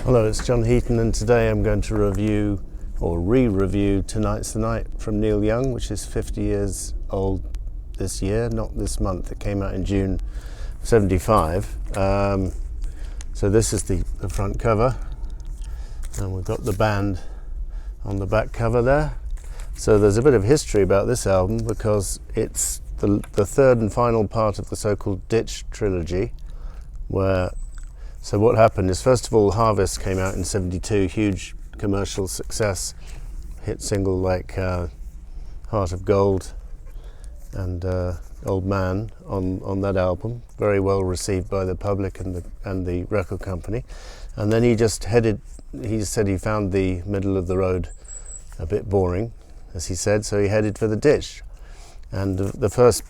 Hello, it's John Heaton, and today I'm going to review or re-review Tonight's the Night from Neil Young, which is 50 years old this year, not this month. It came out in June 75. So this is the front cover, and we've got the band on the back cover there. So there's a bit of history about this album because it's the third and final part of the so-called Ditch trilogy, so what happened is, first of all, Harvest came out in 72, huge commercial success, hit single like Heart of Gold and Old Man on that album, very well received by the public and the record company. And then he said he found the middle of the road a bit boring, as he said, so he headed for the Ditch. And the first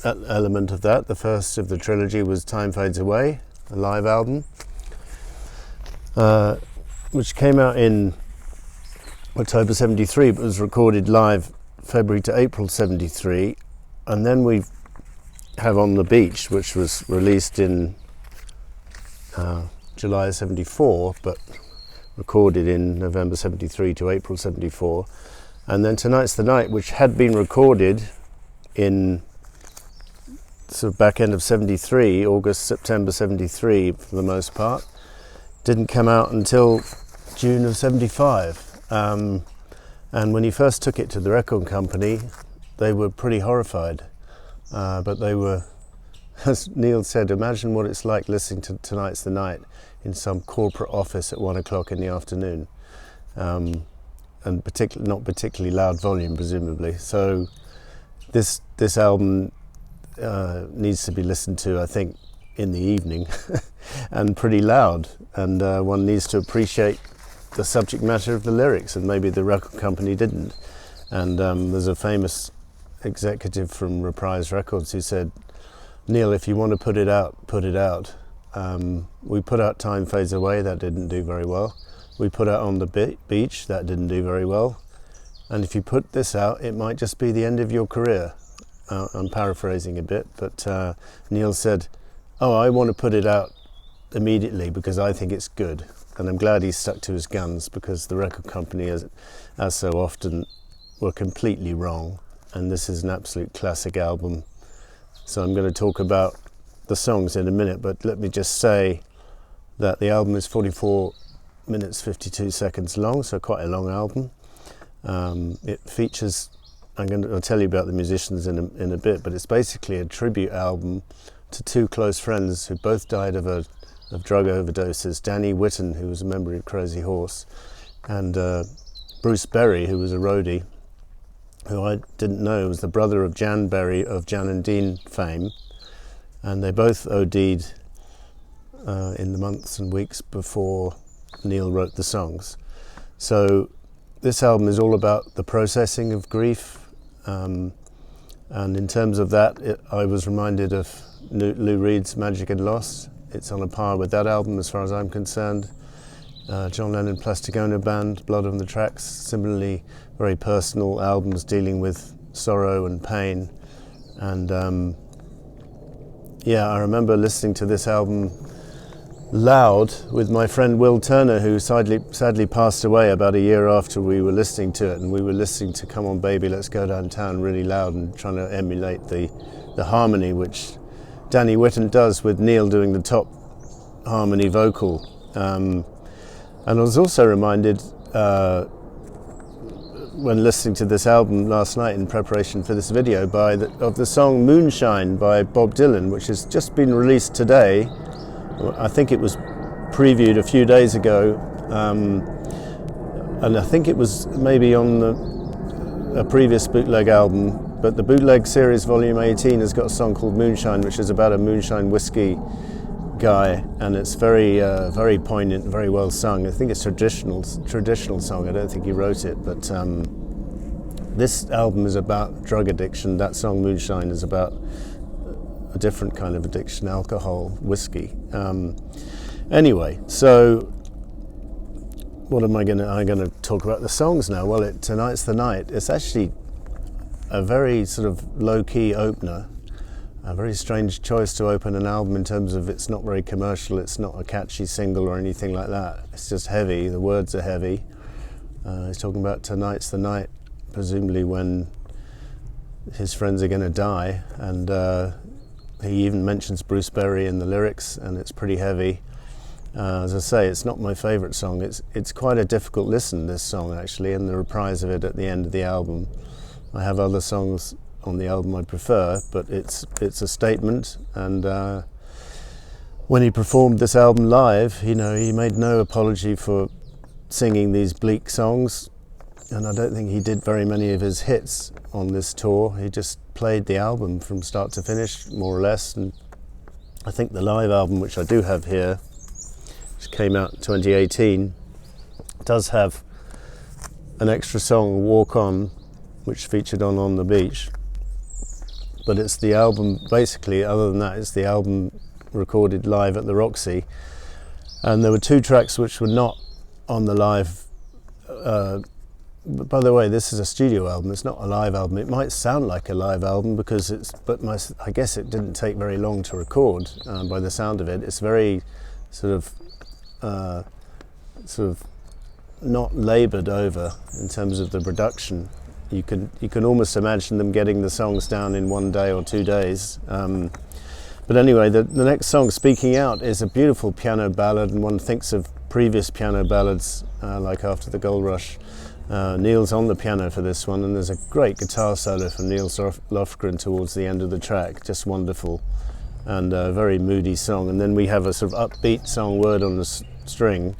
element of that, the first of the trilogy, was Time Fades Away, a live album, which came out in October 73, but was recorded live February to April 73. And then we have On the Beach, which was released in July 74, but recorded in November 73 to April 74. And then Tonight's the Night, which had been recorded in sort of back end of 73, August, September 73 for the most part, didn't come out until June of 75. And when he first took it to the record company, they were pretty horrified. But they were, as Neil said, imagine what it's like listening to Tonight's the Night in some corporate office at 1 o'clock in the afternoon. And not particularly loud volume, presumably. So this album needs to be listened to, I think, in the evening and pretty loud, and one needs to appreciate the subject matter of the lyrics, and maybe the record company didn't. And there's a famous executive from Reprise Records who said, "Neil, if you want to put it out, put it out." We put out Time Fades Away, that didn't do very well. We put out On the Beach, that didn't do very well. And if you put this out, it might just be the end of your career. I'm paraphrasing a bit, but Neil said, "Oh, I want to put it out immediately because I think it's good." And I'm glad he stuck to his guns, because the record company, as so often, were completely wrong. And this is an absolute classic album. So I'm going to talk about the songs in a minute, but let me just say that the album is 44 minutes 52 seconds long, so quite a long album. It features, I'll tell you about the musicians in a bit, but it's basically a tribute album to two close friends who both died of drug overdoses. Danny Whitten, who was a member of Crazy Horse, and Bruce Berry, who was a roadie, who I didn't know was the brother of Jan Berry of Jan and Dean fame. And they both OD'd in the months and weeks before Neil wrote the songs. So this album is all about the processing of grief, and in terms of that, I was reminded of Lou Reed's Magic and Lost. It's on a par with that album as far as I'm concerned. John Lennon Plastic Ono Band, Blood on the Tracks, similarly very personal albums dealing with sorrow and pain. And I remember listening to this album loud with my friend Will Turner, who sadly passed away about a year after we were listening to it, and we were listening to Come On Baby Let's Go Downtown really loud and trying to emulate the harmony which Danny Whitten does, with Neil doing the top harmony vocal. And I was also reminded when listening to this album last night in preparation for this video of the song Moonshine by Bob Dylan, which has just been released today. I think it was previewed a few days ago, and I think it was maybe on a previous bootleg album, but the bootleg series volume 18 has got a song called Moonshine, which is about a moonshine whiskey guy, and it's very very poignant, very well sung. I think it's traditional song. I don't think he wrote it, but this album is about drug addiction. That song Moonshine is about a different kind of addiction, alcohol, whiskey. Anyway, so what am I going to talk about the songs now? Well, Tonight's the Night. It's actually a very sort of low-key opener. a very strange choice to open an album in terms of it's not very commercial, it's not a catchy single or anything like that. It's just heavy, the words are heavy. He's talking about tonight's the night, presumably when his friends are going to die, and he even mentions Bruce Berry in the lyrics, and it's pretty heavy. As I say, it's not my favourite song. It's quite a difficult listen, this song actually, and the reprise of it at the end of the album. I have other songs on the album I prefer, but it's a statement. And when he performed this album live, he made no apology for singing these bleak songs, and I don't think he did very many of his hits on this tour. He just played the album from start to finish, more or less. And I think the live album, which I do have here, which came out in 2018, does have an extra song, Walk On, which featured on the Beach. But it's the album, basically, other than that, it's the album recorded live at the Roxy. And there were 2 tracks which were not on the live. But by the way, this is a studio album, it's not a live album. It might sound like a live album because I guess it didn't take very long to record by the sound of it. It's very sort of not laboured over in terms of the production. You can almost imagine them getting the songs down in 1 day or 2 days. But anyway, the next song, Speaking Out, is a beautiful piano ballad, and one thinks of previous piano ballads like After the Gold Rush. Neil's on the piano for this one, and there's a great guitar solo from Neil Lofgren towards the end of the track, just wonderful, and a very moody song. And then we have a sort of upbeat song, Word on the String,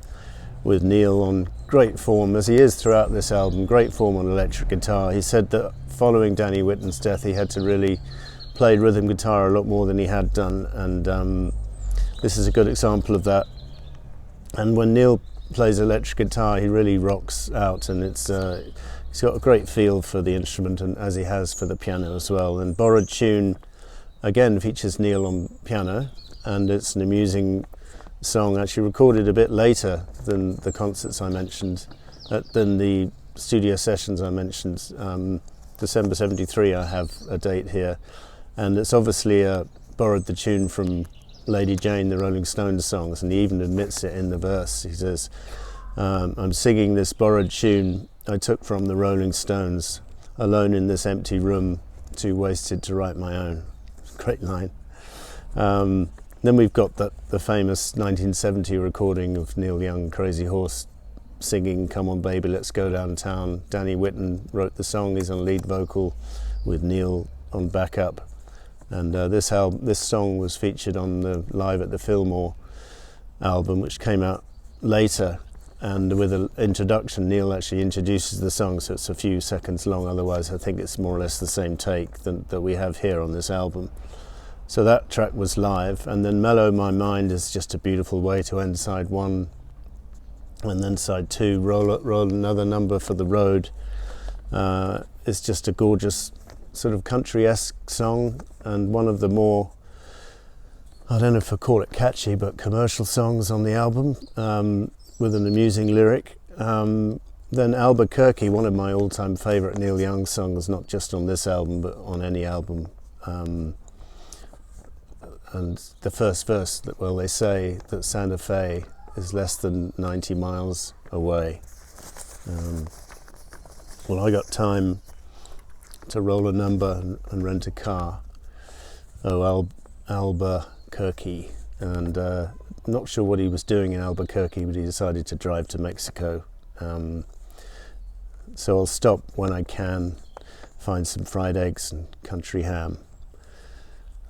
with Neil on great form, as he is throughout this album, great form on electric guitar. He said that following Danny Whitten's death, he had to really play rhythm guitar a lot more than he had done, and this is a good example of that. And when Neil plays electric guitar, he really rocks out, and he's got a great feel for the instrument, and as he has for the piano as well. And Borrowed Tune again features Neil on piano, and it's an amusing song, actually recorded a bit later than the concerts I mentioned, than the studio sessions I mentioned. December 73, I have a date here, and it's obviously borrowed the tune from Lady Jane, the Rolling Stones songs, and he even admits it in the verse. He says, I'm singing this borrowed tune I took from the Rolling Stones, alone in this empty room, too wasted to write my own. Great line. Then we've got the famous 1970 recording of Neil Young, Crazy Horse, singing Come On Baby, Let's Go Downtown. Danny Whitten wrote the song, he's on lead vocal with Neil on backup. And this song was featured on the Live at the Fillmore album, which came out later. And with an introduction, Neil actually introduces the song, so it's a few seconds long. Otherwise, I think it's more or less the same take that we have here on this album. So that track was live. And then Mellow My Mind is just a beautiful way to end side 1. And then side 2, roll another number for the road. It's just a gorgeous sort of country-esque song, and one of the more, I don't know if I call it catchy, but commercial songs on the album, with an amusing lyric. Then Albuquerque, one of my all-time favourite Neil Young songs, not just on this album but on any album. And the first verse, they say that Santa Fe is less than 90 miles away. Well, I got time to roll a number and rent a car. Albuquerque. And not sure what he was doing in Albuquerque, but he decided to drive to Mexico. So I'll stop when I can, find some fried eggs and country ham.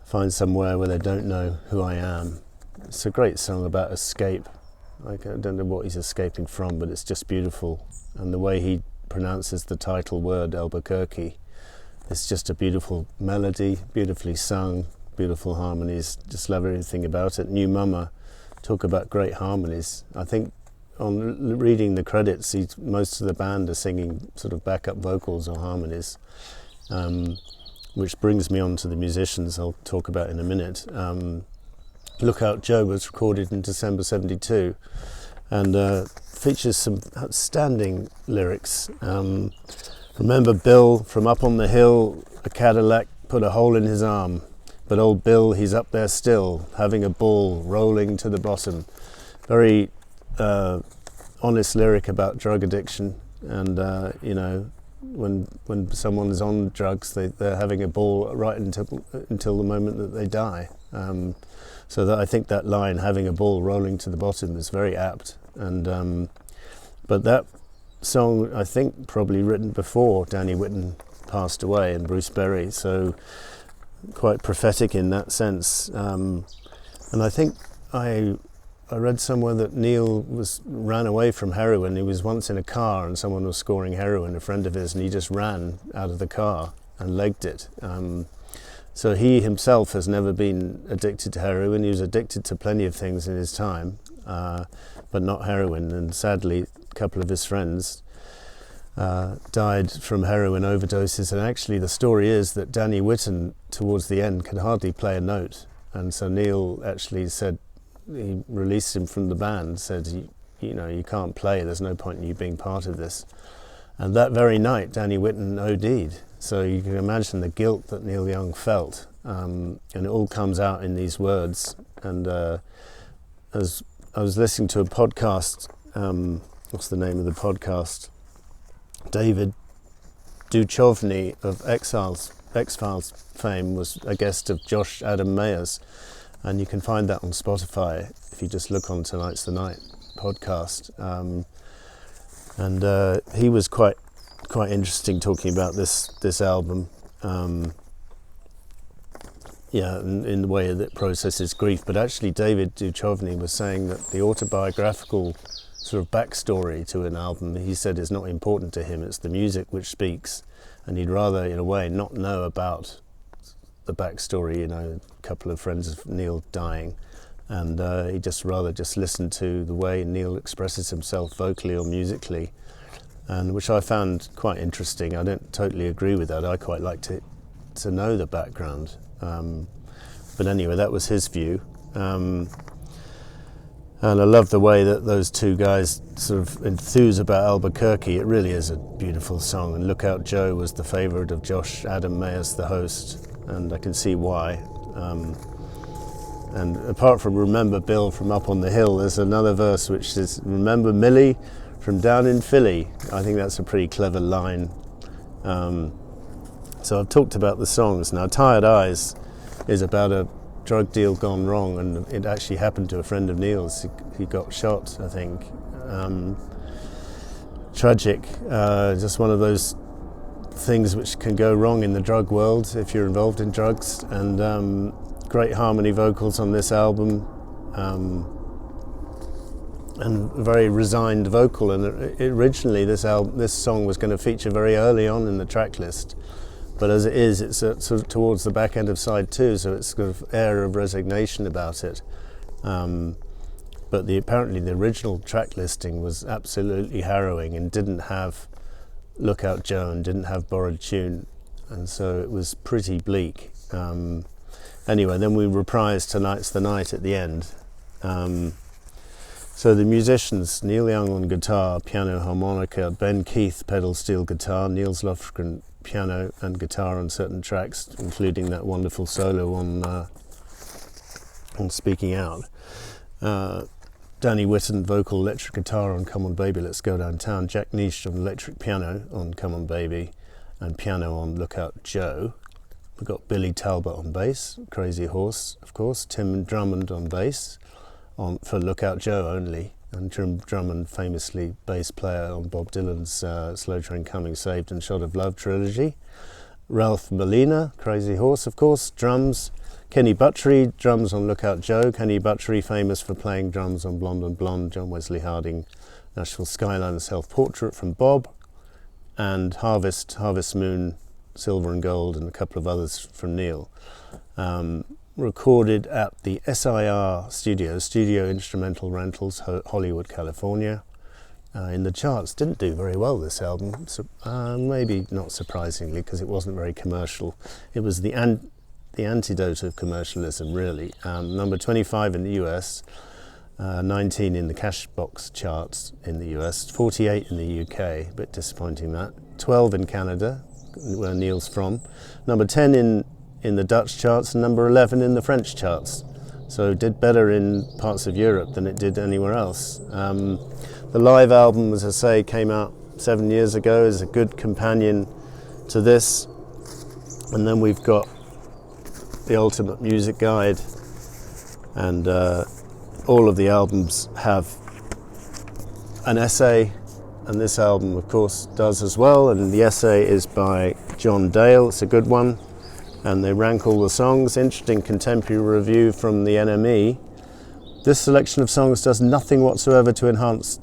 Find somewhere where they don't know who I am. It's a great song about escape. I don't know what he's escaping from, but it's just beautiful. And the way he pronounces the title word, Albuquerque, it's just a beautiful melody, beautifully sung, beautiful harmonies. Just love everything about it. New Mama, talk about great harmonies. I think on reading the credits, most of the band are singing sort of backup vocals or harmonies, which brings me on to the musicians I'll talk about in a minute. Look Out Joe was recorded in December 72 and features some outstanding lyrics. Remember Bill from up on the hill, a Cadillac put a hole in his arm. but old Bill, he's up there still, having a ball, rolling to the bottom. Very honest lyric about drug addiction, and you know, when someone is on drugs, they're having a ball right until the moment that they die. So that I think that line, having a ball rolling to the bottom, is very apt. And but that song, I think, probably written before Danny Whitten passed away and Bruce Berry, so quite prophetic in that sense. And I think I read somewhere that Neil ran away from heroin. He was once in a car and someone was scoring heroin, a friend of his, and he just ran out of the car and legged it. So he himself has never been addicted to heroin. He was addicted to plenty of things in his time, but not heroin. And sadly, a couple of his friends died from heroin overdoses. And actually the story is that Danny Whitten, towards the end, could hardly play a note. And so Neil actually said, he released him from the band, said, you know, you can't play, there's no point in you being part of this. And that very night, Danny Whitten OD'd. So you can imagine the guilt that Neil Young felt. And it all comes out in these words. And as I was listening to a podcast, what's the name of the podcast? David Duchovny of X-Files fame was a guest of Josh Adam Meyers. And you can find that on Spotify if you just look on Tonight's the Night podcast. And he was quite interesting talking about this album. In the way that it processes grief. But actually David Duchovny was saying that the autobiographical sort of backstory to an album, he said, is not important to him. It's the music which speaks. And he'd rather, in a way, not know about the backstory, you know, a couple of friends of Neil dying, and he just rather listen to the way Neil expresses himself vocally or musically, and which I found quite interesting. I don't totally agree with that. I quite like to know the background, but anyway, that was his view, and I love the way that those two guys sort of enthuse about Albuquerque. It really is a beautiful song, and Look Out Joe was the favourite of Josh Adam Meyers, the host, and I can see why. And apart from Remember Bill from Up on the Hill, there's another verse which says, Remember Millie from down in Philly. I think that's a pretty clever line. So I've talked about the songs. Now, Tired Eyes is about a drug deal gone wrong, and it actually happened to a friend of Neil's. He got shot, I think. Tragic. Just one of those things which can go wrong in the drug world if you're involved in drugs. And great harmony vocals on this album, and a very resigned vocal. And originally this song was going to feature very early on in the track list, but as it is, it's sort of towards the back end of side 2, so it's sort of air of resignation about it. But apparently the original track listing was absolutely harrowing and didn't have Look Out Joe and didn't have Borrowed Tune, and so it was pretty bleak. Anyway, then we reprised Tonight's the Night at the end. So the musicians, Neil Young on guitar, piano, harmonica, Ben Keith pedal steel guitar, Niels Lofgren piano and guitar on certain tracks, including that wonderful solo on Speaking Out. Danny Whitten vocal, electric guitar on Come On Baby, Let's Go Downtown. Jack Nish on electric piano on Come On Baby, and piano on Look Out Joe. We've got Billy Talbot on bass, Crazy Horse, of course. Tim Drummond on bass for Look Out Joe only. And Tim Drummond, famously bass player on Bob Dylan's Slow Train Coming, Saved and Shot of Love trilogy. Ralph Molina, Crazy Horse, of course, drums. Kenny Buttrey, drums on Look Out Joe. Kenny Buttrey, famous for playing drums on Blonde on Blonde. John Wesley Harding, Nashville Skyline, Self-Portrait from Bob. And Harvest Moon, Silver and Gold, and a couple of others from Neil. Recorded at the SIR Studio Instrumental Rentals, Hollywood, California. In the charts, didn't do very well, this album, so, maybe not surprisingly, because it wasn't very commercial. It was the antidote of commercialism, really. Number 25 in the US, 19 in the Cashbox charts in the US, 48 in the UK, a bit disappointing that, 12 in Canada, where Neil's from, number 10 in in the Dutch charts and number 11 in the French charts. So it did better in parts of Europe than it did anywhere else. The live album, as I say, came out 7 years ago, is a good companion to this. And then we've got the Ultimate Music Guide, and all of the albums have an essay, and this album of course does as well, and the essay is by John Dale. It's a good one, and they rank all the songs. Interesting contemporary review from the NME. This selection of songs does nothing whatsoever to enhance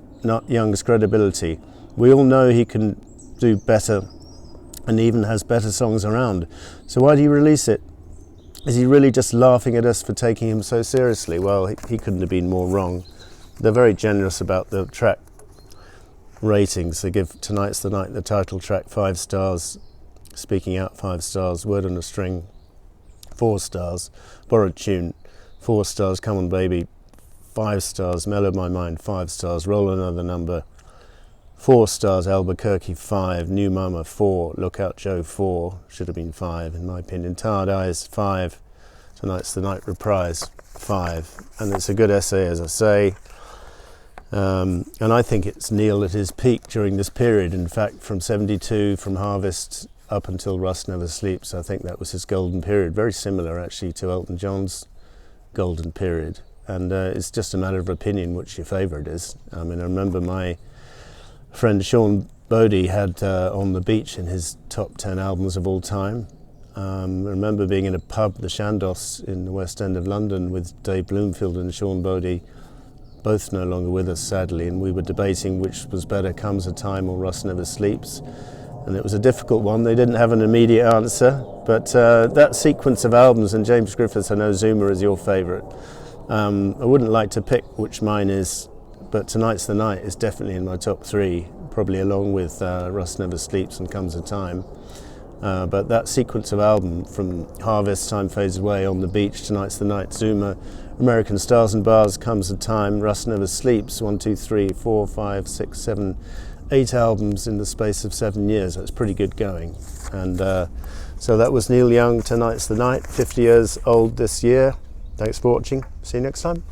Young's credibility. We all know he can do better and even has better songs around. So why do you release it? Is he really just laughing at us for taking him so seriously? Well, he couldn't have been more wrong. They're very generous about the track ratings. They give Tonight's the Night, the title track, 5 stars, Speaking Out 5 stars, Word on a String 4 stars, Borrowed Tune 4 stars, Come On Baby 5 stars, Mellow My Mind 5 stars, Roll Another Number 4 stars, Albuquerque 5, New Mama 4, Lookout Joe 4, should have been 5 in my opinion, Tired Eyes 5, Tonight's the Night Reprise 5, and it's a good essay, as I say. And I think it's Neil at his peak during this period. In fact, from 72, from Harvest up until Rust Never Sleeps, I think that was his golden period. Very similar actually to Elton John's golden period. And it's just a matter of opinion which your favourite is. I mean, I remember my friend Sean Bodie had On the Beach in his top 10 albums of all time. I remember being in a pub, the Chandos, in the West End of London with Dave Bloomfield and Sean Bodie, both no longer with us sadly, and we were debating which was better, Comes a Time or Rust Never Sleeps, and it was a difficult one. They didn't have an immediate answer, but that sequence of albums, and James Griffiths, I know Zuma is your favourite. I wouldn't like to pick which mine is, but Tonight's the Night is definitely in my top 3, probably along with Rust Never Sleeps and Comes a Time. But that sequence of album from Harvest, Time Fades Away, On the Beach, Tonight's the Night, Zuma, American Stars and Bars, Comes a Time, Rust Never Sleeps, 1, 2, 3, 4, 5, 6, 7, 8 albums in the space of 7 years. That's pretty good going. And so that was Neil Young, Tonight's the Night, 50 years old this year. Thanks for watching. See you next time.